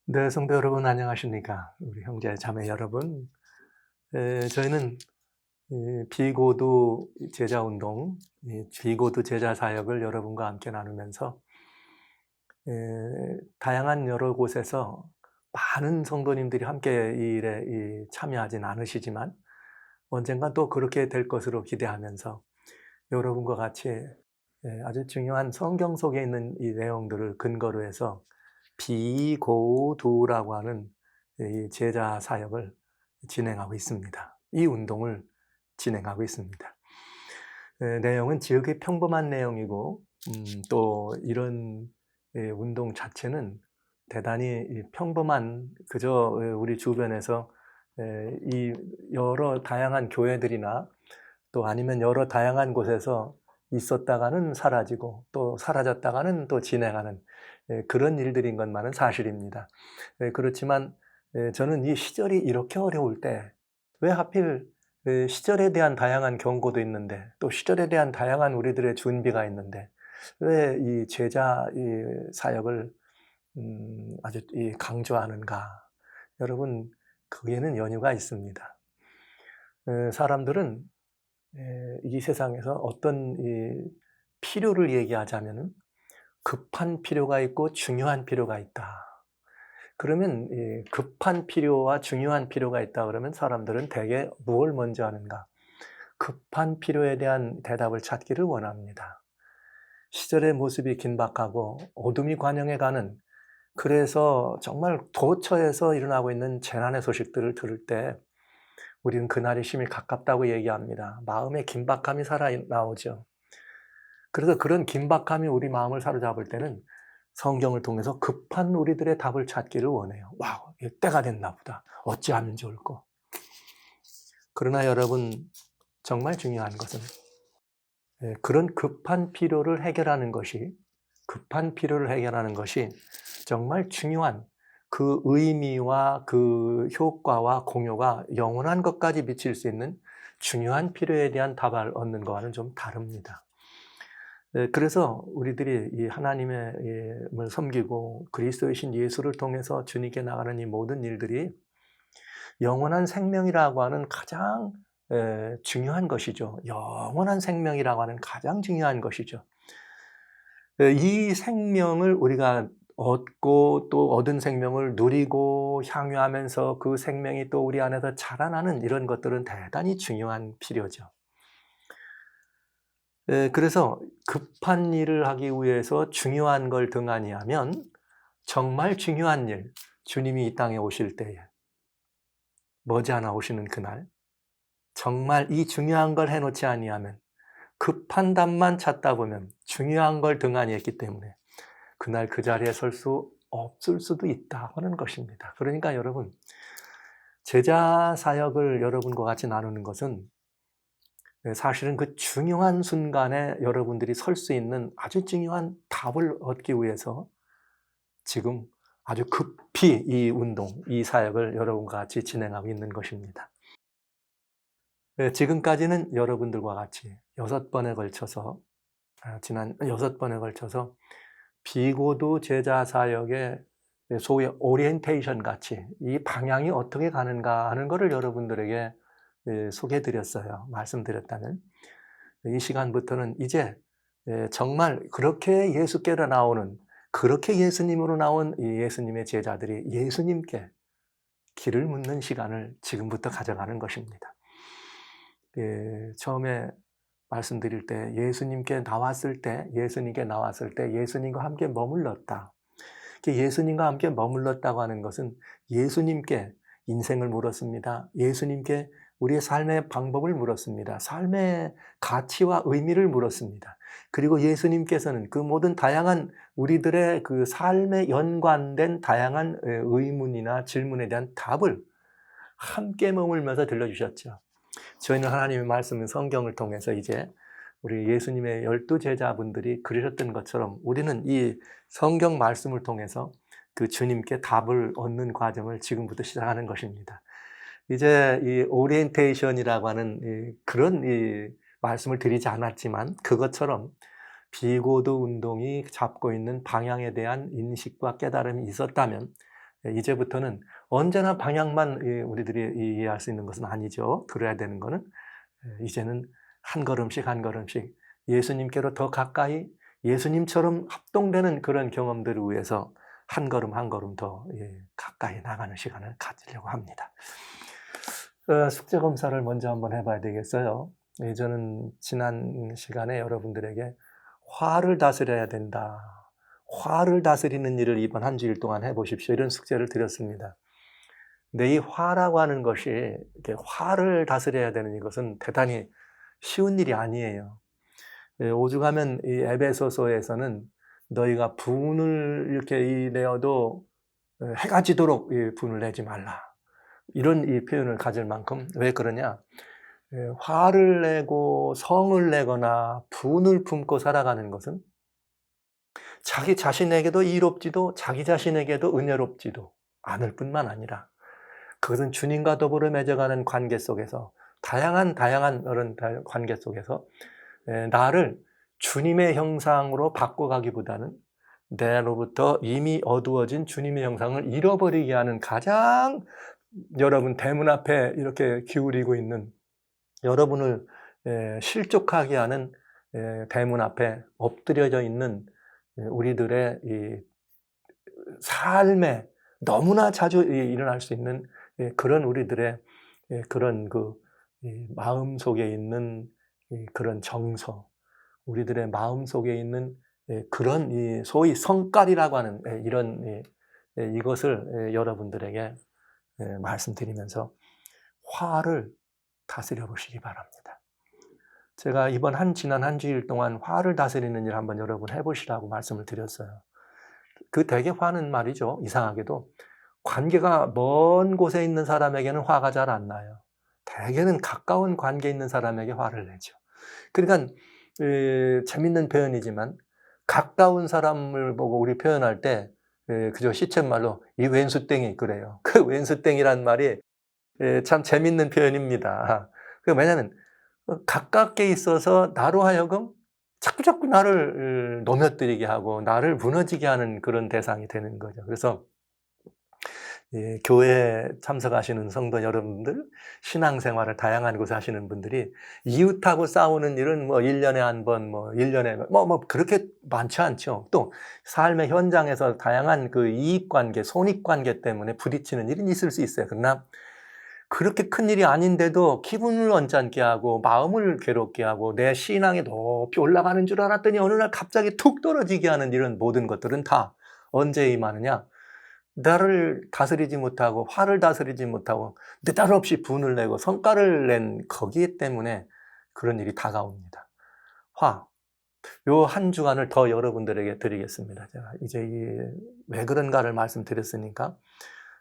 네, 성도 여러분 안녕하십니까? 우리 형제 자매 여러분. 저희는 비고도 제자 운동, 비고도 제자 사역을 여러분과 함께 나누면서 다양한 여러 곳에서 많은 성도님들이 함께 이 일에 참여하진 않으시지만 언젠간 또 그렇게 될 것으로 기대하면서 여러분과 같이 아주 중요한 성경 속에 있는 이 내용들을 근거로 해서 비고두라고 하는 이 제자 사역을 진행하고 있습니다. 이 운동을 진행하고 있습니다. 내용은 지극히 평범한 내용이고 또 이런 운동 자체는 대단히 평범한 그저 우리 주변에서 이 여러 다양한 교회들이나 또 아니면 여러 다양한 곳에서 있었다가는 사라지고 또 사라졌다가는 또 진행하는 그런 일들인 것만은 사실입니다. 그렇지만 저는 이 시절이 이렇게 어려울 때 왜 하필 시절에 대한 다양한 경고도 있는데 또 시절에 대한 다양한 우리들의 준비가 있는데 왜 이 제자 사역을 아주 강조하는가? 여러분, 거기에는 연유가 있습니다. 사람들은 이 세상에서 어떤 필요를 얘기하자면은 급한 필요가 있고 중요한 필요가 있다. 그러면 급한 필요와 중요한 필요가 있다 그러면 사람들은 대개 무엇을 먼저 하는가? 급한 필요에 대한 대답을 찾기를 원합니다. 시절의 모습이 긴박하고 어둠이 관영해가는, 그래서 정말 도처에서 일어나고 있는 재난의 소식들을 들을 때 우리는 그날이 심히 가깝다고 얘기합니다. 마음의 긴박함이 나오죠. 그래서 그런 긴박함이 우리 마음을 사로잡을 때는 성경을 통해서 급한 우리들의 답을 찾기를 원해요. 와, 때가 됐나 보다. 어찌하면 좋을까? 그러나 여러분, 정말 중요한 것은 그런 급한 필요를 해결하는 것이 정말 중요한 그 의미와 그 효과와 공효가 영원한 것까지 미칠 수 있는 중요한 필요에 대한 답을 얻는 것과는 좀 다릅니다. 그래서 우리들이 이 하나님을 섬기고 그리스도의 신 예수를 통해서 주님께 나가는 이 모든 일들이 영원한 생명이라고 하는 가장 중요한 것이죠. 영원한 생명이라고 하는 가장 중요한 것이죠. 이 생명을 우리가 얻고 또 얻은 생명을 누리고 향유하면서 그 생명이 또 우리 안에서 자라나는 이런 것들은 대단히 중요한 필요죠. 그래서 급한 일을 하기 위해서 중요한 걸 등한히 하면 정말 중요한 일, 주님이 이 땅에 오실 때에 머지않아 오시는 그날, 정말 이 중요한 걸 해놓지 아니하면 급한 답만 찾다 보면 중요한 걸 등한히 했기 때문에 그날 그 자리에 설 수 없을 수도 있다 하는 것입니다. 그러니까 여러분, 제자 사역을 여러분과 같이 나누는 것은 사실은 그 중요한 순간에 여러분들이 설 수 있는 아주 중요한 답을 얻기 위해서 지금 아주 급히 이 운동, 이 사역을 여러분과 같이 진행하고 있는 것입니다. 지금까지는 여러분들과 같이 6번에 걸쳐서 지난 6번에 걸쳐서 비고도 제자 사역의 소위 오리엔테이션 같이 이 방향이 어떻게 가는가 하는 것을 여러분들에게 소개해 드렸어요. 말씀드렸다면 이 시간부터는 이제 정말 그렇게 예수께로 나오는, 그렇게 예수님으로 나온 이 예수님의 제자들이 예수님께 길을 묻는 시간을 지금부터 가져가는 것입니다. 처음에 말씀드릴 때 예수님께 나왔을 때 예수님과 함께 머물렀다. 예수님과 함께 머물렀다고 하는 것은 예수님께 인생을 물었습니다. 예수님께 우리의 삶의 방법을 물었습니다. 삶의 가치와 의미를 물었습니다. 그리고 예수님께서는 그 모든 다양한 우리들의 그 삶에 연관된 다양한 의문이나 질문에 대한 답을 함께 머물면서 들려주셨죠. 저희는 하나님의 말씀은 성경을 통해서 이제 우리 예수님의 12 제자분들이 그러셨던 것처럼 우리는 이 성경 말씀을 통해서 그 주님께 답을 얻는 과정을 지금부터 시작하는 것입니다. 이제 이 오리엔테이션이라고 하는 그런 말씀을 드리지 않았지만 그것처럼 비고도 운동이 잡고 있는 방향에 대한 인식과 깨달음이 있었다면 이제부터는 언제나 방향만 우리들이 이해할 수 있는 것은 아니죠. 그래야 되는 것은 이제는 한 걸음씩 한 걸음씩 예수님께로 더 가까이 예수님처럼 합동되는 그런 경험들을 위해서 한 걸음 한 걸음 더 가까이 나가는 시간을 가지려고 합니다. 숙제 검사를 먼저 한번 해봐야 되겠어요. 저는 지난 시간에 여러분들에게 화를 다스려야 된다. 화를 다스리는 일을 이번 한 주일 동안 해보십시오. 이런 숙제를 드렸습니다. 근데 이 화라고 하는 것이 이렇게 화를 다스려야 되는 이것은 대단히 쉬운 일이 아니에요. 오죽하면 이 에베소서에서는 너희가 분을 이렇게 내어도 해가 지도록 분을 내지 말라. 이런 이 표현을 가질 만큼 왜 그러냐? 화를 내고 성을 내거나 분을 품고 살아가는 것은 자기 자신에게도 이롭지도 자기 자신에게도 은혜롭지도 않을 뿐만 아니라 그것은 주님과 더불어 맺어가는 관계 속에서 다양한 그런 관계 속에서 나를 주님의 형상으로 바꿔가기보다는 내로부터 이미 어두워진 주님의 형상을 잃어버리게 하는 가장 여러분 대문 앞에 이렇게 기울이고 있는 여러분을 실족하게 하는 대문 앞에 엎드려져 있는 우리들의 이 삶에 너무나 자주 일어날 수 있는 그런 우리들의 그런 그 마음 속에 있는 그런 정서, 우리들의 마음 속에 있는 그런 소위 성깔이라고 하는 이런 이것을 여러분들에게 말씀드리면서 화를 다스려 보시기 바랍니다. 제가 지난 한 주일 동안 화를 다스리는 일 한번 여러분 해보시라고 말씀을 드렸어요. 그 되게 화는 말이죠. 이상하게도 관계가 먼 곳에 있는 사람에게는 화가 잘 안 나요. 대개는 가까운 관계에 있는 사람에게 화를 내죠. 그러니까 재밌는 표현이지만 가까운 사람을 보고 우리 표현할 때 그저 시쳇말로 이 왼수땡이 그래요. 그 왼수땡이란 말이 참 재밌는 표현입니다. 왜냐하면 가깝게 있어서 나로 하여금 자꾸 나를 넘어뜨리게 하고 나를 무너지게 하는 그런 대상이 되는 거죠. 그래서 교회에 참석하시는 성도 여러분들, 신앙생활을 다양한 곳에 하시는 분들이 이웃하고 싸우는 일은 1년에 한 번, 1년에 그렇게 많지 않죠. 또 삶의 현장에서 다양한 그 이익관계, 손익관계 때문에 부딪히는 일은 있을 수 있어요. 그러나 그렇게 큰 일이 아닌데도 기분을 언짢게 하고 마음을 괴롭게 하고 내 신앙이 높이 올라가는 줄 알았더니 어느 날 갑자기 툭 떨어지게 하는 이런 모든 것들은 다 언제 임하느냐? 나를 다스리지 못하고 화를 다스리지 못하고 느닷없이 분을 내고 성깔을 낸 거기 때문에 그런 일이 다가옵니다. 요 한 주간을 더 여러분들에게 드리겠습니다. 제가 이제 왜 그런가를 말씀드렸으니까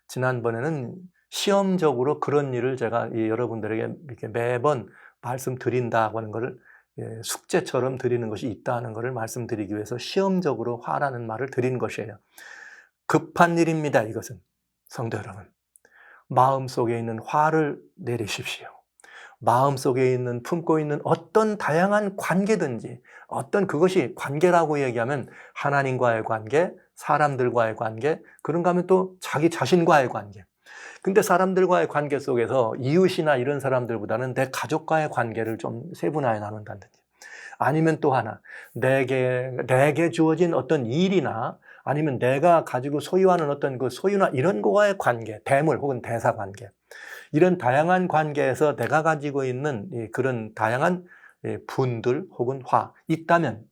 지난번에는 시험적으로 그런 일을 제가 여러분들에게 이렇게 매번 말씀드린다고 하는 것을 숙제처럼 드리는 것이 있다는 것을 말씀드리기 위해서 시험적으로 화라는 말을 드린 것이에요. 급한 일입니다. 이것은 성도 여러분, 마음속에 있는 화를 내리십시오. 마음속에 있는 품고 있는 어떤 다양한 관계든지 어떤 그것이 관계라고 얘기하면 하나님과의 관계, 사람들과의 관계, 그런가 하면 또 자기 자신과의 관계. 근데 사람들과의 관계 속에서 이웃이나 이런 사람들보다는 내 가족과의 관계를 좀 세분화해 나눈다든지 아니면 또 하나 내게 주어진 어떤 일이나 아니면 내가 가지고 소유하는 어떤 그 소유나 이런 거와의 관계, 대물 혹은 대사 관계, 이런 다양한 관계에서 내가 가지고 있는 그런 다양한 분들 혹은 화 있다면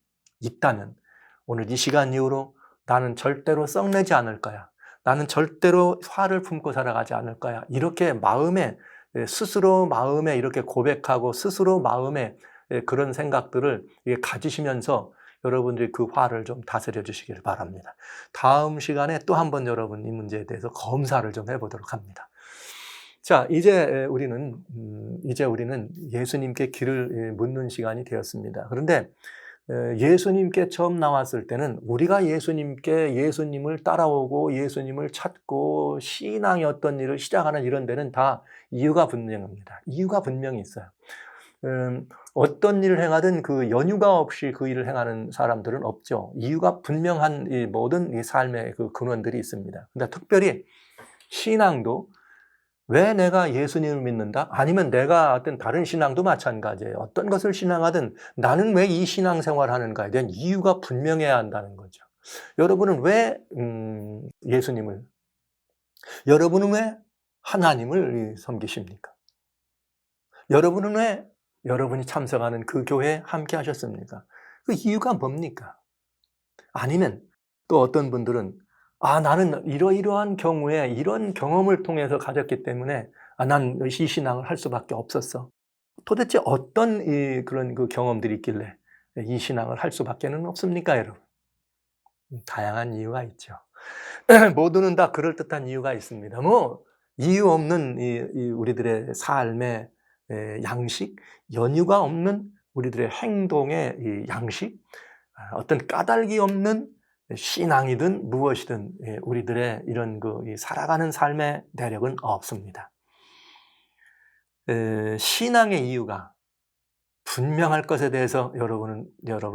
오늘 이 시간 이후로 나는 절대로 썩내지 않을 거야. 나는 절대로 화를 품고 살아가지 않을 거야. 이렇게 스스로 마음에 이렇게 고백하고 스스로 마음에 그런 생각들을 가지시면서 여러분들이 그 화를 좀 다스려 주시길 바랍니다. 다음 시간에 또 한 번 여러분 이 문제에 대해서 검사를 좀 해보도록 합니다. 자, 이제 우리는 예수님께 길을 묻는 시간이 되었습니다. 그런데 예수님께 처음 나왔을 때는 우리가 예수님을 따라오고 예수님을 찾고 신앙의 어떤 일을 시작하는 이런 데는 다 이유가 분명합니다. 이유가 분명히 있어요. 어떤 일을 행하든 그 연유가 없이 그 일을 행하는 사람들은 없죠. 이유가 분명한 이 모든 이 삶의 그 근원들이 있습니다. 근데 특별히 신앙도 왜 내가 예수님을 믿는다? 아니면 내가 어떤 다른 신앙도 마찬가지예요. 어떤 것을 신앙하든 나는 왜 이 신앙생활을 하는가에 대한 이유가 분명해야 한다는 거죠. 여러분은 왜 예수님을, 여러분은 왜 하나님을 섬기십니까? 여러분은 왜 여러분이 참석하는 그 교회에 함께 하셨습니까? 그 이유가 뭡니까? 아니면 또 어떤 분들은 나는 이러이러한 경우에 이런 경험을 통해서 가졌기 때문에 난 이 신앙을 할 수밖에 없었어. 도대체 어떤 그런 그 경험들이 있길래 이 신앙을 할 수밖에는 없습니까, 여러분? 다양한 이유가 있죠. 모두는 다 그럴듯한 이유가 있습니다. 뭐 이유 없는 이 우리들의 삶의 양식, 연유가 없는 우리들의 행동의 이 양식, 어떤 까닭이 없는 신앙이든 무엇이든 우리들의 이런 이 살아가는 삶의 내력은 없습니다. 신앙의 이유가 분명할 것에 대해서 여러분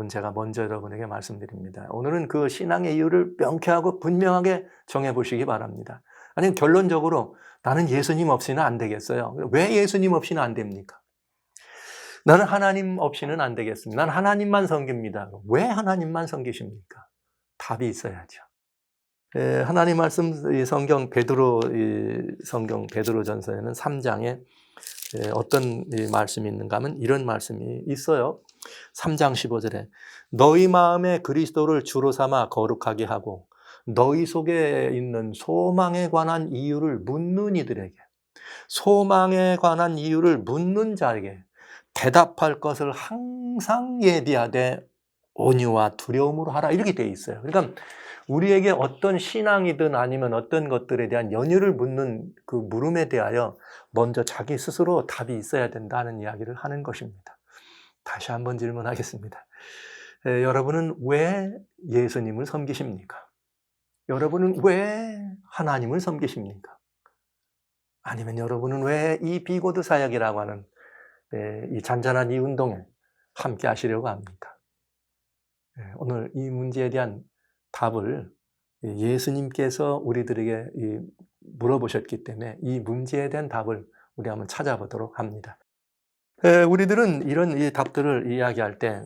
제가 먼저 여러분에게 말씀드립니다. 오늘은 그 신앙의 이유를 명쾌하고 분명하게 정해보시기 바랍니다. 아니면 결론적으로 나는 예수님 없이는 안 되겠어요. 왜 예수님 없이는 안 됩니까? 나는 하나님 없이는 안 되겠습니다. 나는 하나님만 섬깁니다. 왜 하나님만 섬기십니까? 답이 있어야죠. 하나님 말씀 성경 베드로전서에는 3장에 어떤 말씀이 있는가 하면 이런 말씀이 있어요. 3장 15절에 너희 마음에 그리스도를 주로 삼아 거룩하게 하고 너희 속에 있는 소망에 관한 이유를 묻는 이들에게, 소망에 관한 이유를 묻는 자에게 대답할 것을 항상 예비하되 온유와 두려움으로 하라, 이렇게 되어 있어요. 그러니까 우리에게 어떤 신앙이든 아니면 어떤 것들에 대한 연유를 묻는 그 물음에 대하여 먼저 자기 스스로 답이 있어야 된다는 이야기를 하는 것입니다. 다시 한번 질문하겠습니다. 여러분은 왜 예수님을 섬기십니까? 여러분은 왜 하나님을 섬기십니까? 아니면 여러분은 왜 이 비고드 사역이라고 하는 이 잔잔한 이 운동에 함께 하시려고 합니까? 오늘 이 문제에 대한 답을 예수님께서 우리들에게 물어보셨기 때문에 이 문제에 대한 답을 우리 한번 찾아보도록 합니다. 우리들은 이런 이 답들을 이야기할 때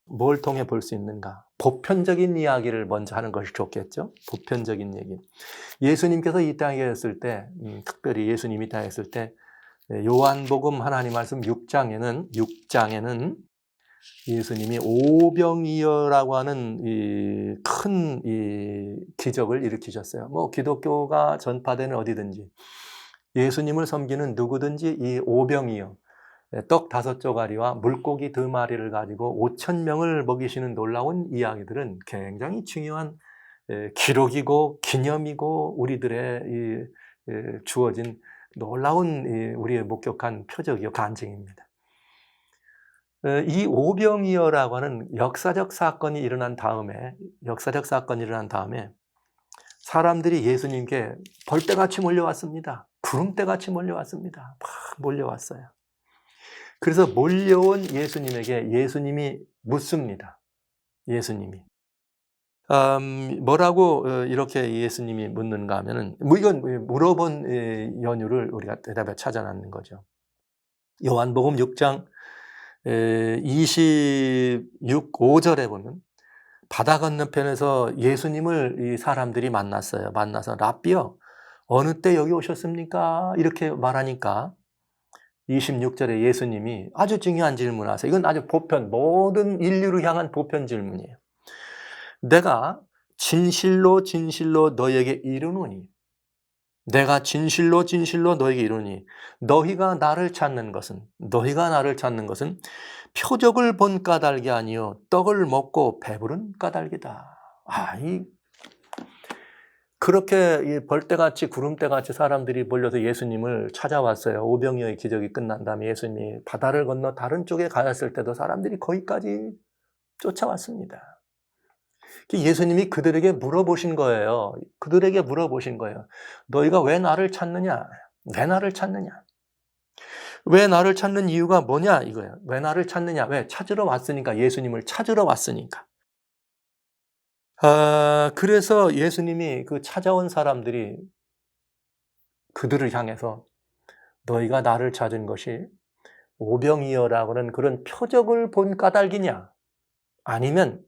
뭘 통해 볼 수 있는가? 보편적인 이야기를 먼저 하는 것이 좋겠죠? 보편적인 얘기. 예수님께서 이 땅에 계셨을 때, 특별히 예수님이 이 땅에 계셨을 때 요한복음 하나님 말씀 6장에는 예수님이 오병이어라고 하는 큰 기적을 일으키셨어요. 뭐 기독교가 전파되는 어디든지 예수님을 섬기는 누구든지 이 오병이어, 떡 5조가리와 물고기 2마리를 가지고 5,000명을 먹이시는 놀라운 이야기들은 굉장히 중요한 기록이고 기념이고 우리들의 주어진 놀라운 우리의 목격한 표적이요 간증입니다. 이 오병이어라고 하는 역사적 사건이 일어난 다음에 사람들이 예수님께 벌떼같이 몰려왔습니다. 구름대같이 몰려왔습니다. 막 몰려왔어요. 그래서 몰려온 예수님에게 예수님이 묻습니다. 예수님이 뭐라고 이렇게 예수님이 묻는가 하면은 이건 물어본 연유를 우리가 대답에 찾아놨는 거죠. 요한복음 6장 5절에 보면 바다 건너편에서 예수님을 이 사람들이 만나서 랍비여 어느 때 여기 오셨습니까? 이렇게 말하니까 26절에 예수님이 아주 중요한 질문을 하세요. 이건 아주 모든 인류를 향한 보편 질문이에요. 내가 진실로 너에게 이르노니 너희가 나를 찾는 것은 표적을 본 까닭이 아니요 떡을 먹고 배부른 까닭이다. 그렇게 벌떼같이 구름대같이 사람들이 몰려서 예수님을 찾아왔어요. 오병이어의 기적이 끝난 다음에 예수님이 바다를 건너 다른 쪽에 가셨을 때도 사람들이 거기까지 쫓아왔습니다. 예수님이 그들에게 물어보신 거예요. 너희가 왜 나를 찾느냐? 왜 나를 찾는 이유가 뭐냐 이거예요. 왜 나를 찾느냐? 왜? 찾으러 왔으니까. 예수님을 찾으러 왔으니까. 그래서 예수님이 그 찾아온 사람들이 그들을 향해서 너희가 나를 찾은 것이 오병이어라고는 그런 표적을 본 까닭이냐? 아니면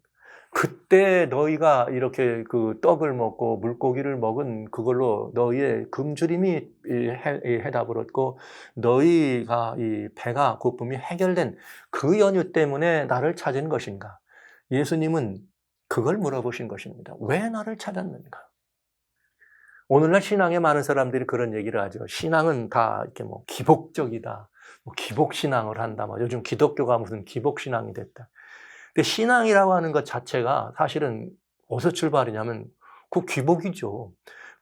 그때 너희가 이렇게 그 떡을 먹고 물고기를 먹은 그걸로 너희의 굶주림이 해답을 얻고 너희가 이 배가 고픔이 해결된 그 연유 때문에 나를 찾은 것인가? 예수님은 그걸 물어보신 것입니다. 왜 나를 찾았는가? 오늘날 신앙에 많은 사람들이 그런 얘기를 하죠. 신앙은 다 이렇게 뭐 기복적이다. 뭐 기복신앙을 한다. 뭐 요즘 기독교가 무슨 기복신앙이 됐다. 근데 신앙이라고 하는 것 자체가 사실은 어디서 출발이냐면 그 기복이죠.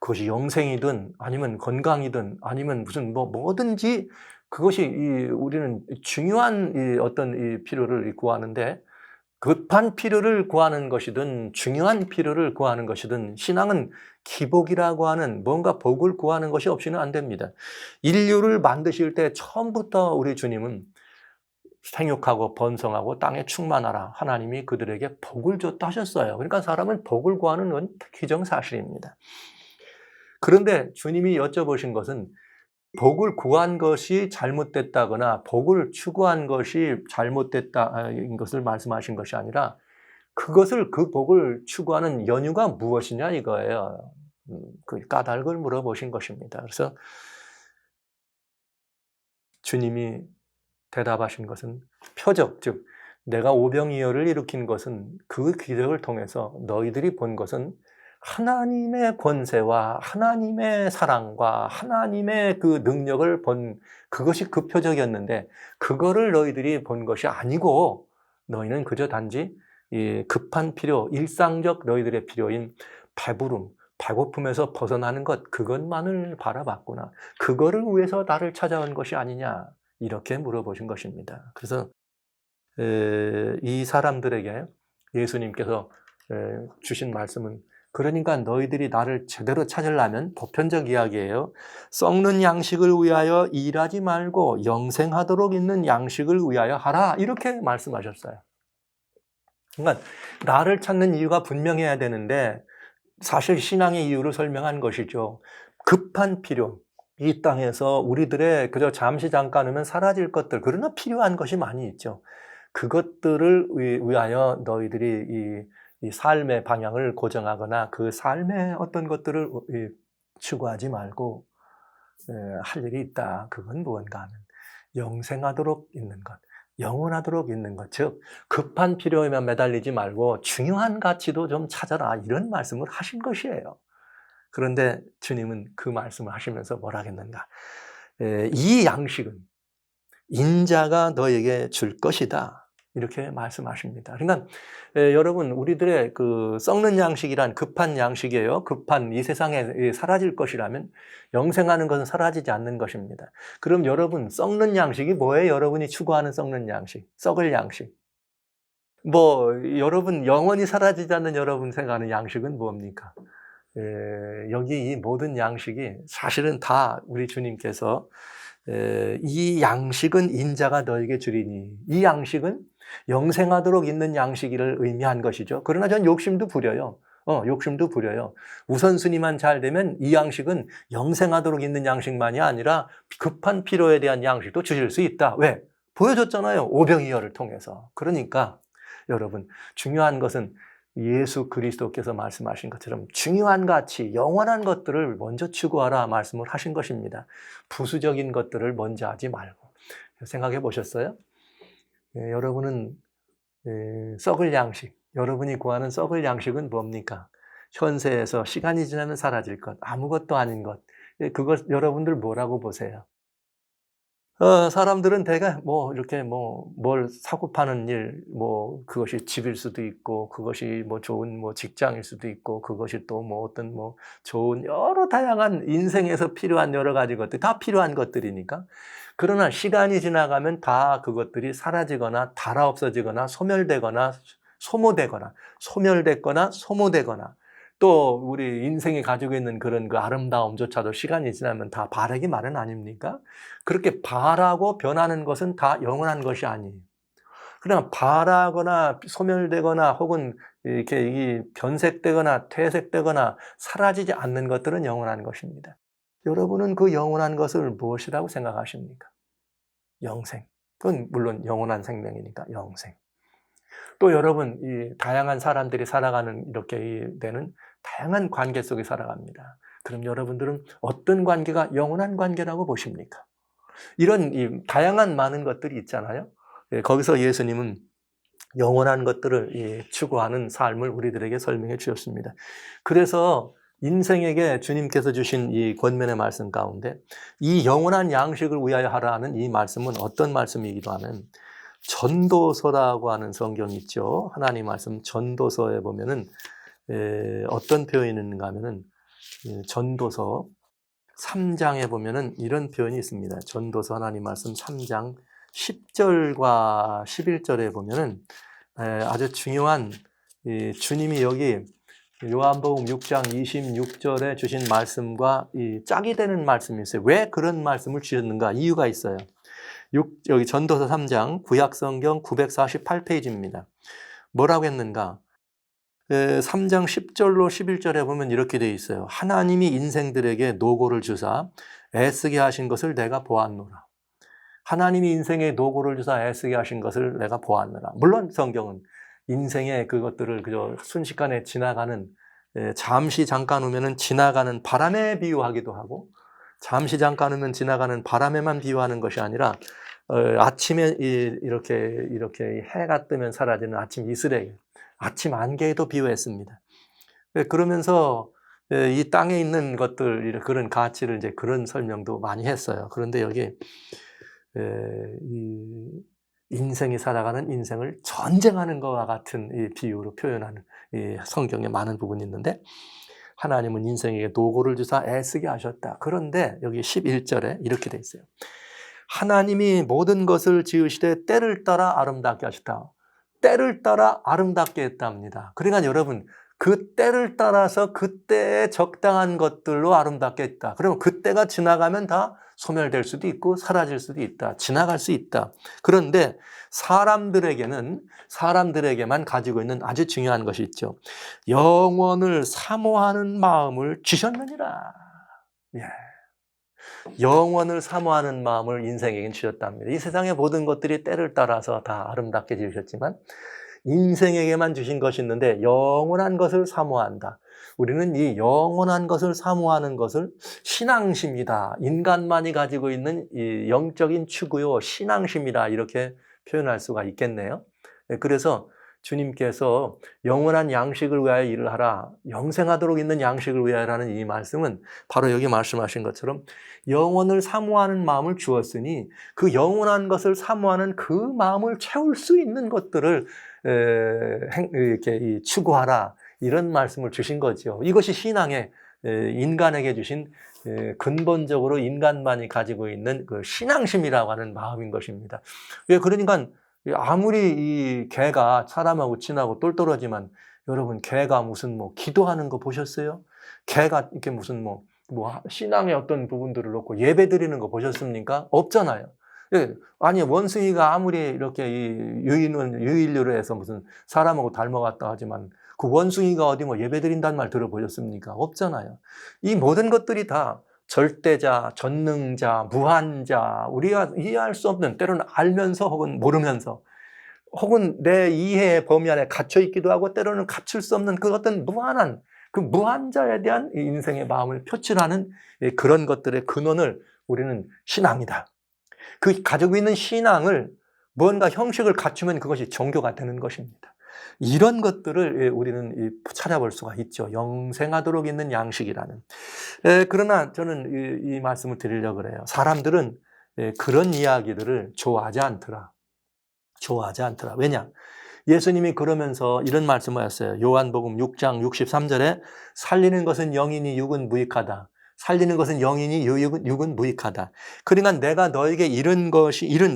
그것이 영생이든 아니면 건강이든 아니면 무슨 뭐든지 그것이 우리는 중요한 어떤 필요를 구하는데 급한 필요를 구하는 것이든 중요한 필요를 구하는 것이든 신앙은 기복이라고 하는 뭔가 복을 구하는 것이 없이는 안 됩니다. 인류를 만드실 때 처음부터 우리 주님은 생육하고 번성하고 땅에 충만하라. 하나님이 그들에게 복을 줬다 하셨어요. 그러니까 사람은 복을 구하는 건 기정사실입니다. 그런데 주님이 여쭤보신 것은 복을 구한 것이 잘못됐다거나 복을 추구한 것이 잘못됐다는 것을 말씀하신 것이 아니라 그 복을 추구하는 연유가 무엇이냐 이거예요. 그 까닭을 물어보신 것입니다. 그래서 주님이 대답하신 것은 표적, 즉 내가 오병이어를 일으킨 것은 그 기적을 통해서 너희들이 본 것은 하나님의 권세와 하나님의 사랑과 하나님의 그 능력을 본 그것이 그 표적이었는데 그거를 너희들이 본 것이 아니고 너희는 그저 단지 이 급한 필요, 일상적 너희들의 필요인 배부름, 배고픔에서 벗어나는 것 그것만을 바라봤구나. 그거를 위해서 나를 찾아온 것이 아니냐. 이렇게 물어보신 것입니다. 그래서 이 사람들에게 예수님께서 주신 말씀은 그러니까 너희들이 나를 제대로 찾으려면 보편적 이야기예요. 썩는 양식을 위하여 일하지 말고 영생하도록 있는 양식을 위하여 하라. 이렇게 말씀하셨어요. 그러니까 나를 찾는 이유가 분명해야 되는데 사실 신앙의 이유를 설명한 것이죠. 급한 필요. 이 땅에서 우리들의 그저 잠시 잠깐이면 사라질 것들, 그러나 필요한 것이 많이 있죠. 그것들을 위하여 너희들이 이 삶의 방향을 고정하거나 그 삶의 어떤 것들을 추구하지 말고 할 일이 있다. 그건 무언가 하면 영생하도록 있는 것, 영원하도록 있는 것, 즉 급한 필요에만 매달리지 말고 중요한 가치도 좀 찾아라. 이런 말씀을 하신 것이에요. 그런데 주님은 그 말씀을 하시면서 뭐라 하겠는가? 이 양식은 인자가 너에게 줄 것이다. 이렇게 말씀하십니다. 그러니까 여러분 우리들의 그 썩는 양식이란 급한 양식이에요. 급한 이 세상에 사라질 것이라면 영생하는 것은 사라지지 않는 것입니다. 그럼 여러분 썩는 양식이 뭐예요? 여러분이 추구하는 썩는 양식, 썩을 양식. 여러분 영원히 사라지지 않는 여러분 생각하는 양식은 뭡니까? 여기 이 모든 양식이 사실은 다 우리 주님께서 이 양식은 인자가 너에게 주리니 이 양식은 영생하도록 있는 양식을 의미한 것이죠. 그러나 전 욕심도 부려요. 욕심도 부려요. 우선순위만 잘 되면 이 양식은 영생하도록 있는 양식만이 아니라 급한 필요에 대한 양식도 주실 수 있다. 왜? 보여줬잖아요. 오병이어를 통해서. 그러니까 여러분 중요한 것은 예수 그리스도께서 말씀하신 것처럼 중요한 가치, 영원한 것들을 먼저 추구하라 말씀을 하신 것입니다. 부수적인 것들을 먼저 하지 말고. 생각해 보셨어요? 여러분은 썩을 양식, 여러분이 구하는 썩을 양식은 뭡니까? 현세에서 시간이 지나면 사라질 것, 아무것도 아닌 것. 그것 여러분들 뭐라고 보세요? 사람들은 대개 이렇게 뭘 사고 파는 일, 그것이 집일 수도 있고, 그것이 좋은 직장일 수도 있고, 그것이 또 어떤 좋은 여러 다양한 인생에서 필요한 여러 가지 것들, 다 필요한 것들이니까. 그러나 시간이 지나가면 다 그것들이 사라지거나, 달아 없어지거나, 소멸되거나, 소모되거나, 소멸됐거나, 소모되거나, 또 우리 인생이 가지고 있는 그런 그 아름다움조차도 시간이 지나면 다 바라기 마련 아닙니까? 그렇게 바라고 변하는 것은 다 영원한 것이 아니에요. 그러나 바라거나 소멸되거나 혹은 이렇게 이 변색되거나 퇴색되거나 사라지지 않는 것들은 영원한 것입니다. 여러분은 그 영원한 것을 무엇이라고 생각하십니까? 영생. 그건 물론 영원한 생명이니까 영생. 또 여러분, 이 다양한 사람들이 살아가는 이렇게 되는 다양한 관계 속에 살아갑니다. 그럼 여러분들은 어떤 관계가 영원한 관계라고 보십니까? 이런 이 다양한 많은 것들이 있잖아요. 거기서 예수님은 영원한 것들을 추구하는 삶을 우리들에게 설명해 주셨습니다. 그래서 인생에게 주님께서 주신 이 권면의 말씀 가운데 이 영원한 양식을 위하여 하라는 이 말씀은 어떤 말씀이기도 하면 전도서라고 하는 성경이 있죠. 하나님 말씀 전도서에 보면은 어떤 표현이 있는가 하면은 전도서 3장에 보면은 이런 표현이 있습니다. 전도서 하나님 말씀 3장 10절과 11절에 보면은 아주 중요한 주님이 여기 요한복음 6장 26절에 주신 말씀과 짝이 되는 말씀이 있어요. 왜 그런 말씀을 주셨는가? 이유가 있어요. 여기 전도서 3장 구약성경 948페이지입니다. 뭐라고 했는가? 3장 10절로 11절에 보면 이렇게 되어 있어요. 하나님이 인생들에게 노고를 주사 애쓰게 하신 것을 내가 보았노라. 하나님이 인생에 노고를 주사 애쓰게 하신 것을 내가 보았노라. 물론 성경은 인생의 그것들을 그저 순식간에 지나가는, 잠시 잠깐 오면은 지나가는 바람에 비유하기도 하고, 잠시 잠깐 오면 지나가는 바람에만 비유하는 것이 아니라 아침에 이렇게 해가 뜨면 사라지는 아침 이슬에, 아침 안개에도 비유했습니다. 그러면서 이 땅에 있는 것들, 그런 가치를 이제 그런 설명도 많이 했어요. 그런데 여기 이 인생이 살아가는 인생을 전쟁하는 것과 같은 이 비유로 표현하는 이 성경에 많은 부분이 있는데, 하나님은 인생에게 노고를 주사 애쓰게 하셨다. 그런데 여기 11절에 이렇게 돼 있어요. 하나님이 모든 것을 지으시되 때를 따라 아름답게 하셨다. 때를 따라 아름답게 했답니다. 그러니까 여러분, 그 때를 따라서 그때에 적당한 것들로 아름답게 했다. 그러면 그때가 지나가면 다 소멸될 수도 있고 사라질 수도 있다. 지나갈 수 있다. 그런데 사람들에게만 가지고 있는 아주 중요한 것이 있죠. 영원을 사모하는 마음을 주셨느니라. 예. 영원을 사모하는 마음을 인생에게 주셨답니다. 이 세상의 모든 것들이 때를 따라서 다 아름답게 지으셨지만 인생에게만 주신 것이 있는데 영원한 것을 사모한다. 우리는 이 영원한 것을 사모하는 것을 신앙심이다. 인간만이 가지고 있는 이 영적인 추구요 신앙심이다. 이렇게 표현할 수가 있겠네요. 그래서 주님께서 영원한 양식을 위하여 일을 하라, 영생하도록 있는 양식을 위하여라는 이 말씀은 바로 여기 말씀하신 것처럼 영원을 사모하는 마음을 주었으니 그 영원한 것을 사모하는 그 마음을 채울 수 있는 것들을 이렇게 추구하라, 이런 말씀을 주신 거죠. 이것이 신앙의 인간에게 주신 근본적으로 인간만이 가지고 있는 그 신앙심이라고 하는 마음인 것입니다. 그러니까 아무리 이 개가 사람하고 친하고 똘똘하지만 여러분, 개가 무슨 기도하는 거 보셨어요? 개가 이렇게 무슨 신앙의 어떤 부분들을 놓고 예배 드리는 거 보셨습니까? 없잖아요. 아니, 원숭이가 아무리 이렇게 유인류로 해서 무슨 사람하고 닮아갔다 하지만 그 원숭이가 어디 예배 드린다는 말 들어보셨습니까? 없잖아요. 이 모든 것들이 다 절대자, 전능자, 무한자, 우리가 이해할 수 없는, 때로는 알면서 혹은 모르면서 혹은 내 이해의 범위 안에 갇혀 있기도 하고 때로는 갖출 수 없는 그 어떤 무한한 그 무한자에 대한 인생의 마음을 표출하는 그런 것들의 근원을 우리는 신앙이다. 그 가지고 있는 신앙을 뭔가 형식을 갖추면 그것이 종교가 되는 것입니다. 이런 것들을 우리는 찾아볼 수가 있죠. 영생하도록 있는 양식이라는. 그러나 저는 이 말씀을 드리려고 그래요. 사람들은 그런 이야기들을 좋아하지 않더라. 왜냐? 예수님이 그러면서 이런 말씀을 하셨어요. 요한복음 6장 63절에 살리는 것은 영이니 육은 무익하다. 살리는 것은 영이니 육은 무익하다. 그러니까 내가 너에게 이른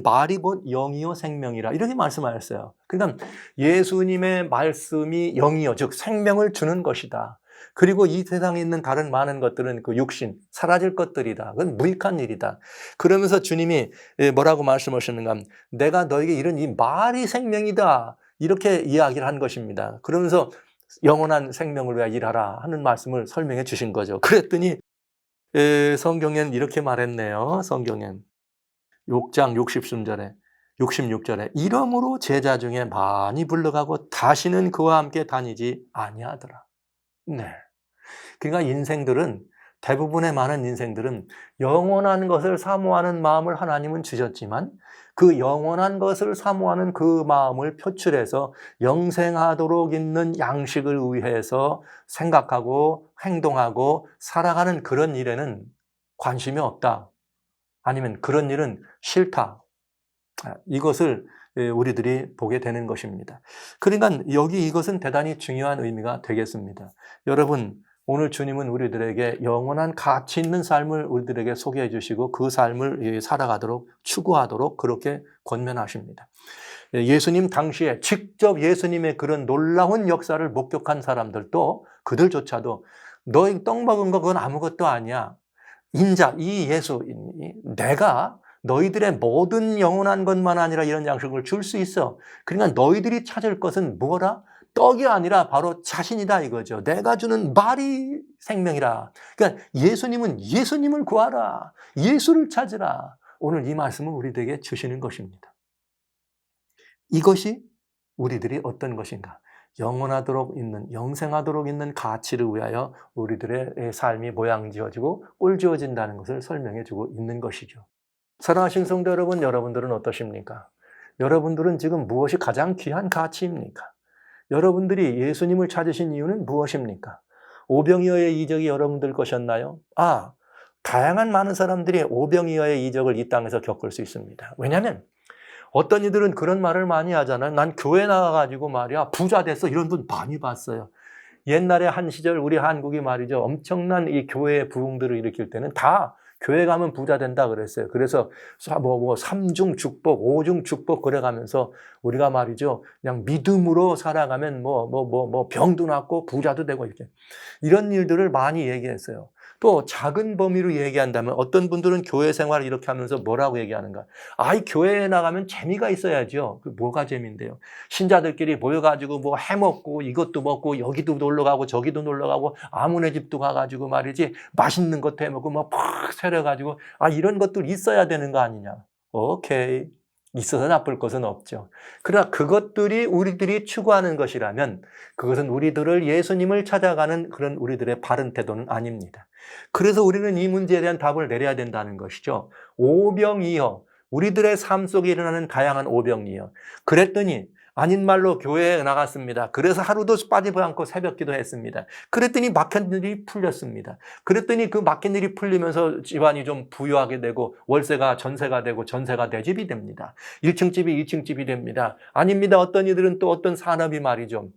말이 곧 영이요 생명이라, 이렇게 말씀하셨어요. 그러니까 예수님의 말씀이 영이요, 즉 생명을 주는 것이다. 그리고 이 세상에 있는 다른 많은 것들은 그 육신, 사라질 것들이다. 그건 무익한 일이다. 그러면서 주님이 뭐라고 말씀하셨는가 하면 내가 너에게 이런 이 말이 생명이다. 이렇게 이야기를 한 것입니다. 그러면서 영원한 생명을 위하여 일하라 하는 말씀을 설명해 주신 거죠. 그랬더니 성경엔 이렇게 말했네요. 성경엔 6장 66절에 이러므로 제자 중에 많이 불러가고 다시는 그와 함께 다니지 아니하더라. 네. 그러니까 인생들은 대부분의 많은 인생들은 영원한 것을 사모하는 마음을 하나님은 주셨지만 그 영원한 것을 사모하는 그 마음을 표출해서 영생하도록 있는 양식을 위해서 생각하고 행동하고 살아가는 그런 일에는 관심이 없다. 아니면 그런 일은 싫다. 이것을 우리들이 보게 되는 것입니다. 그러니까 여기 이것은 대단히 중요한 의미가 되겠습니다. 여러분, 오늘 주님은 우리들에게 영원한 가치 있는 삶을 우리들에게 소개해 주시고 그 삶을 살아가도록 추구하도록 그렇게 권면하십니다. 예수님 당시에 직접 예수님의 그런 놀라운 역사를 목격한 사람들도 그들조차도 너희 떡 먹은 거 그건 아무것도 아니야. 인자, 이 예수, 내가 너희들의 모든 영원한 것만 아니라 이런 양식을 줄 수 있어. 그러니까 너희들이 찾을 것은 뭐라? 떡이 아니라 바로 자신이다 이거죠. 내가 주는 말이 생명이라. 그러니까 예수님은 예수님을 구하라. 예수를 찾으라. 오늘 이 말씀을 우리에게 주시는 것입니다. 이것이 우리들이 어떤 것인가? 영원하도록 있는, 영생하도록 있는 가치를 위하여 우리들의 삶이 모양 지어지고 꼴 지어진다는 것을 설명해 주고 있는 것이죠. 사랑하신 성도 여러분, 여러분들은 어떠십니까? 여러분들은 지금 무엇이 가장 귀한 가치입니까? 여러분들이 예수님을 찾으신 이유는 무엇입니까? 오병이어의 이적이 여러분들 것이었나요? 다양한 많은 사람들이 오병이어의 이적을 이 땅에서 겪을 수 있습니다. 왜냐하면 어떤 이들은 그런 말을 많이 하잖아요. 난 교회 나가가지고 말이야 부자 됐어. 이런 분 많이 봤어요. 옛날에 한 시절 우리 한국이 말이죠. 엄청난 이 교회의 부흥들을 일으킬 때는 다 교회 가면 부자 된다 그랬어요. 그래서 삼중 축복, 오중 축복 그래가면서 우리가 말이죠. 그냥 믿음으로 살아가면 병도 낫고 부자도 되고 이렇게. 이런 일들을 많이 얘기했어요. 또 작은 범위로 얘기한다면 어떤 분들은 교회 생활을 이렇게 하면서 뭐라고 얘기하는가? 교회에 나가면 재미가 있어야죠. 뭐가 재미인데요? 신자들끼리 모여가지고 뭐 해먹고 이것도 먹고 여기도 놀러가고 저기도 놀러가고 아무네 집도 가가지고 말이지 맛있는 것도 해먹고 팍 세려가지고 이런 것들 있어야 되는 거 아니냐? 오케이. 있어서 나쁠 것은 없죠. 그러나 그것들이 우리들이 추구하는 것이라면 그것은 우리들을 예수님을 찾아가는 그런 우리들의 바른 태도는 아닙니다. 그래서 우리는 이 문제에 대한 답을 내려야 된다는 것이죠. 오병이어, 우리들의 삶 속에 일어나는 다양한 오병이어. 그랬더니 아닌 말로 교회에 나갔습니다. 그래서 하루도 빠지지 않고 새벽기도 했습니다. 그랬더니 막힌 일이 풀렸습니다. 그랬더니 그 막힌 일이 풀리면서 집안이 좀 부유하게 되고 월세가 전세가 되고 전세가 내 집이 됩니다. 1층 집이 2층 집이 됩니다. 아닙니다. 어떤 이들은 또 어떤 산업이 말이죠.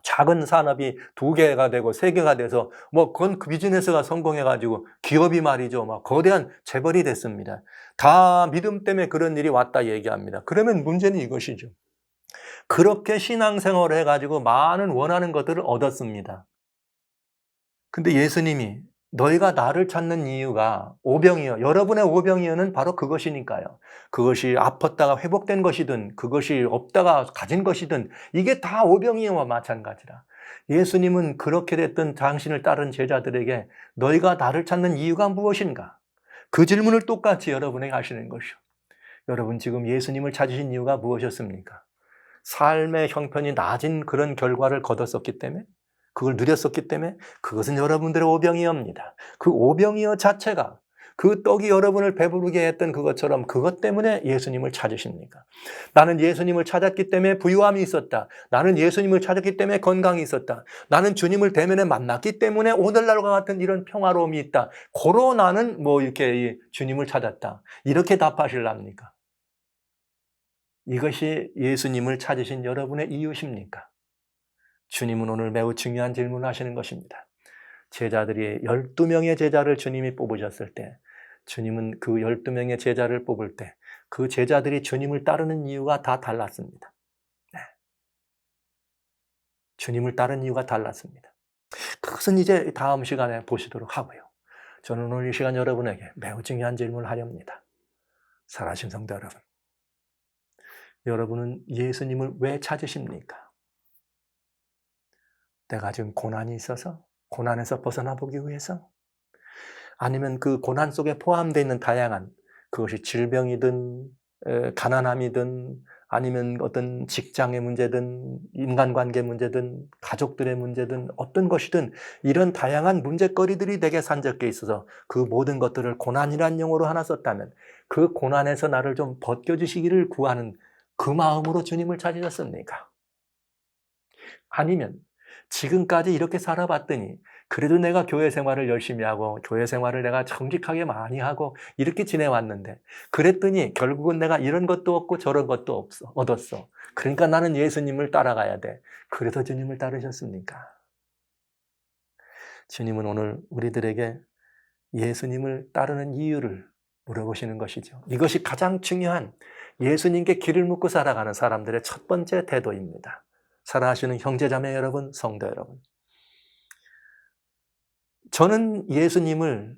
작은 산업이 2개가 되고 3개가 돼서 그건 그 비즈니스가 성공해가지고 기업이 말이죠. 거대한 재벌이 됐습니다. 다 믿음 때문에 그런 일이 왔다 얘기합니다. 그러면 문제는 이것이죠. 그렇게 신앙생활을 해가지고 많은 원하는 것들을 얻었습니다. 근데 예수님이 너희가 나를 찾는 이유가 오병이어, 여러분의 오병이어는 바로 그것이니까요. 그것이 아팠다가 회복된 것이든 그것이 없다가 가진 것이든 이게 다 오병이어와 마찬가지라. 예수님은 그렇게 됐던 당신을 따른 제자들에게 너희가 나를 찾는 이유가 무엇인가? 그 질문을 똑같이 여러분에게 하시는 것이요. 여러분 지금 예수님을 찾으신 이유가 무엇이었습니까? 삶의 형편이 낮은 그런 결과를 거뒀었기 때문에 그걸 누렸었기 때문에 그것은 여러분들의 오병이어입니다. 그 오병이어 자체가 그 떡이 여러분을 배부르게 했던 그것처럼 그것 때문에 예수님을 찾으십니까? 나는 예수님을 찾았기 때문에 부유함이 있었다. 나는 예수님을 찾았기 때문에 건강이 있었다. 나는 주님을 대면에 만났기 때문에 오늘날과 같은 이런 평화로움이 있다. 고로 나는 이렇게 주님을 찾았다. 이렇게 답하실랍니까? 이것이 예수님을 찾으신 여러분의 이유십니까? 주님은 오늘 매우 중요한 질문을 하시는 것입니다. 제자들이 12명의 제자를 주님이 뽑으셨을 때 주님은 그 12명의 제자를 뽑을 때 그 제자들이 주님을 따르는 이유가 다 달랐습니다. 주님을 따르는 이유가 달랐습니다. 그것은 이제 다음 시간에 보시도록 하고요. 저는 오늘 이 시간 여러분에게 매우 중요한 질문을 하렵니다. 사랑하신 성도 여러분, 여러분은 예수님을 왜 찾으십니까? 내가 지금 고난이 있어서? 고난에서 벗어나 보기 위해서? 아니면 그 고난 속에 포함되어 있는 다양한, 그것이 질병이든 가난함이든 아니면 어떤 직장의 문제든 인간관계 문제든 가족들의 문제든 어떤 것이든 이런 다양한 문제거리들이 내게 산적해 있어서 그 모든 것들을 고난이란 용어로 하나 썼다면 그 고난에서 나를 좀 벗겨주시기를 구하는 그 마음으로 주님을 찾으셨습니까? 아니면 지금까지 이렇게 살아봤더니 그래도 내가 교회 생활을 열심히 하고 교회 생활을 내가 정직하게 많이 하고 이렇게 지내왔는데 그랬더니 결국은 내가 이런 것도 없고 저런 것도 얻었어. 그러니까 나는 예수님을 따라가야 돼. 그래서 주님을 따르셨습니까? 주님은 오늘 우리들에게 예수님을 따르는 이유를 물어보시는 것이죠. 이것이 가장 중요한 예수님께 길을 묻고 살아가는 사람들의 첫 번째 태도입니다. 사랑하시는 형제자매 여러분, 성도 여러분. 저는 예수님을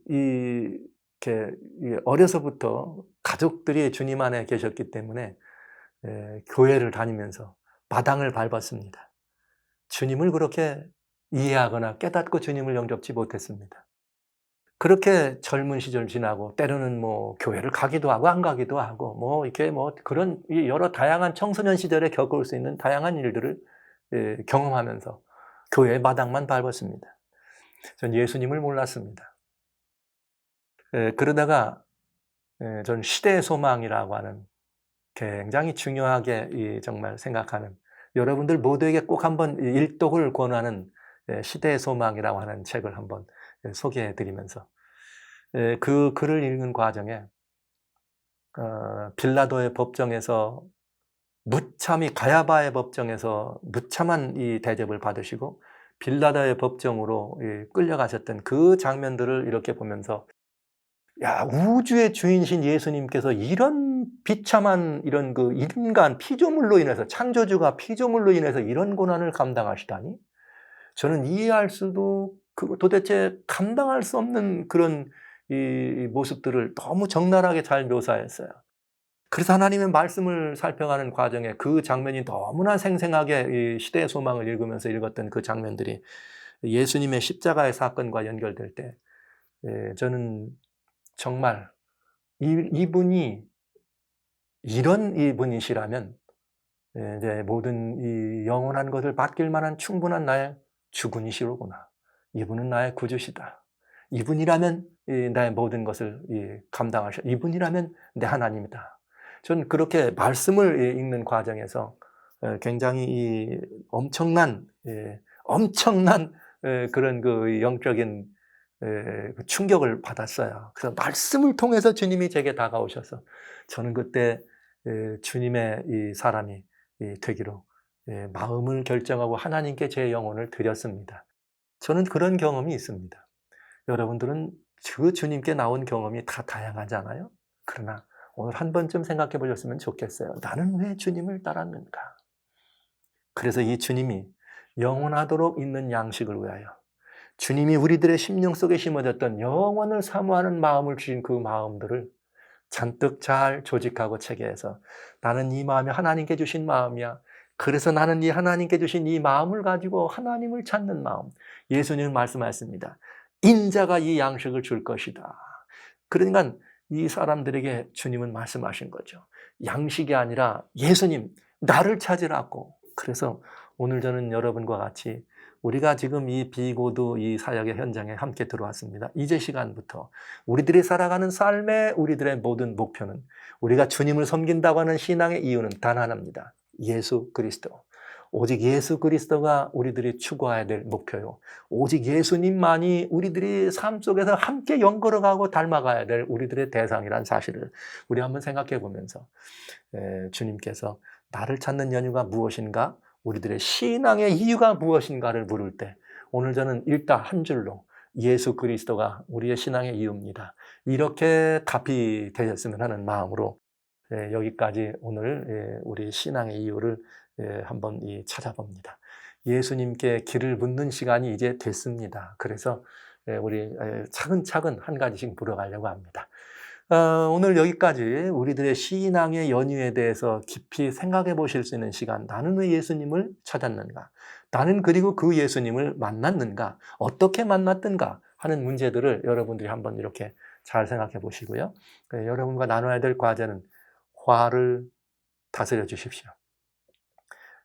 이렇게 어려서부터 가족들이 주님 안에 계셨기 때문에 교회를 다니면서 마당을 밟았습니다. 주님을 그렇게 이해하거나 깨닫고 주님을 영접지 못했습니다. 그렇게 젊은 시절 지나고 때로는 뭐 교회를 가기도 하고 안 가기도 하고 뭐 이렇게 뭐 그런 여러 다양한 청소년 시절에 겪을 수 있는 다양한 일들을 경험하면서 교회의 마당만 밟았습니다. 전 예수님을 몰랐습니다. 그러다가 전 시대의 소망이라고 하는 굉장히 중요하게 정말 생각하는 여러분들 모두에게 꼭 한번 일독을 권하는 시대의 소망이라고 하는 책을 한번 소개해 드리면서 그 글을 읽는 과정에 빌라도의 법정에서 무참히 가야바의 법정에서 무참한 이 대접을 받으시고 빌라도의 법정으로 끌려가셨던 그 장면들을 이렇게 보면서 야, 우주의 주인이신 예수님께서 이런 비참한 이런 그 인간 피조물로 인해서 창조주가 피조물로 인해서 이런 고난을 감당하시다니 저는 이해할 수도 도대체 감당할 수 없는 그런 이 모습들을 너무 적나라하게 잘 묘사했어요. 그래서 하나님의 말씀을 살펴가는 과정에 그 장면이 너무나 생생하게 이 시대의 소망을 읽으면서 읽었던 그 장면들이 예수님의 십자가의 사건과 연결될 때 저는 정말 이분이 이런 이분이시라면 이제 모든 이 영원한 것을 맡길 만한 충분한 나의 주군이시로구나. 이분은 나의 구주시다. 이분이라면 나의 모든 것을 감당하셔. 이분이라면 내 하나님이다. 전 그렇게 말씀을 읽는 과정에서 굉장히 엄청난 그런 그 영적인 그 충격을 받았어요. 그래서 말씀을 통해서 주님이 제게 다가오셔서 저는 그때 주님의 이 사람이 되기로 마음을 결정하고 하나님께 제 영혼을 드렸습니다. 저는 그런 경험이 있습니다. 여러분들은 그 주님께 나온 경험이 다 다양하잖아요. 그러나 오늘 한 번쯤 생각해 보셨으면 좋겠어요. 나는 왜 주님을 따랐는가? 그래서 이 주님이 영원하도록 있는 양식을 위하여 주님이 우리들의 심령 속에 심어졌던 영원을 사모하는 마음을 주신 그 마음들을 잔뜩 잘 조직하고 체계해서 나는 이 마음이 하나님께 주신 마음이야. 그래서 나는 이 하나님께 주신 이 마음을 가지고 하나님을 찾는 마음. 예수님은 말씀하셨습니다. 인자가 이 양식을 줄 것이다. 그러니까 이 사람들에게 주님은 말씀하신 거죠. 양식이 아니라 예수님, 나를 찾으라고. 그래서 오늘 저는 여러분과 같이 우리가 지금 이 비고도 이 사역의 현장에 함께 들어왔습니다. 이제 시간부터 우리들이 살아가는 삶의 우리들의 모든 목표는 우리가 주님을 섬긴다고 하는 신앙의 이유는 단 하나입니다. 예수 그리스도. 오직 예수 그리스도가 우리들이 추구해야 될 목표요. 오직 예수님만이 우리들이 삶 속에서 함께 연걸어가고 닮아가야 될 우리들의 대상이란 사실을 우리 한번 생각해 보면서 주님께서 나를 찾는 연유가 무엇인가? 우리들의 신앙의 이유가 무엇인가를 물을 때 오늘 저는 일단 한 줄로 예수 그리스도가 우리의 신앙의 이유입니다. 이렇게 답이 되셨으면 하는 마음으로 여기까지 오늘 우리 신앙의 이유를 한번 찾아봅니다. 예수님께 길을 묻는 시간이 이제 됐습니다. 그래서 우리 차근차근 한 가지씩 물어가려고 합니다. 오늘 여기까지 우리들의 신앙의 연유에 대해서 깊이 생각해 보실 수 있는 시간, 나는 왜 예수님을 찾았는가? 나는 그리고 그 예수님을 만났는가? 어떻게 만났던가? 하는 문제들을 여러분들이 한번 이렇게 잘 생각해 보시고요. 여러분과 나눠야 될 과제는 화를 다스려 주십시오.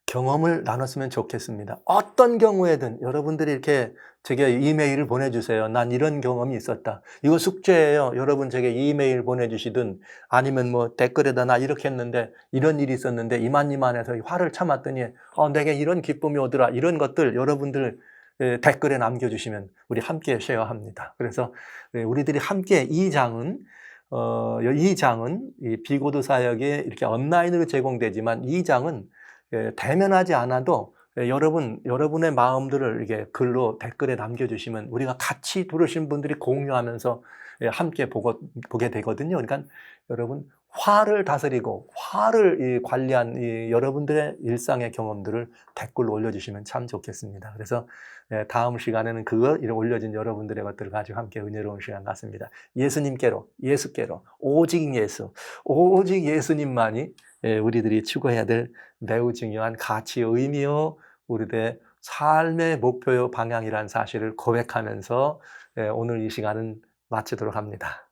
경험을 나눴으면 좋겠습니다. 어떤 경우에든 여러분들이 이렇게 제게 이메일을 보내주세요. 난 이런 경험이 있었다. 이거 숙제예요. 여러분 제게 이메일 보내주시든 아니면 뭐 댓글에다 나 이렇게 했는데 이런 일이 있었는데 이만해서 화를 참았더니 내게 이런 기쁨이 오더라. 이런 것들 여러분들 댓글에 남겨주시면 우리 함께 쉐어합니다. 그래서 우리들이 함께 이 장은 이 비고도 사역에 이렇게 온라인으로 제공되지만 이 장은 대면하지 않아도 여러분의 마음들을 이렇게 글로 댓글에 남겨주시면 우리가 같이 들으신 분들이 공유하면서 함께 보게 되거든요. 그러니까 여러분 화를 다스리고 화를 관리한 여러분들의 일상의 경험들을 댓글로 올려주시면 참 좋겠습니다. 그래서 다음 시간에는 그거 올려진 여러분들의 것들을 가지고 함께 은혜로운 시간 갖습니다. 예수님께로, 예수께로, 오직 예수, 오직 예수님만이 우리들이 추구해야 될 매우 중요한 가치의 의미요, 우리들의 삶의 목표요, 방향이라는 사실을 고백하면서 오늘 이 시간은 마치도록 합니다.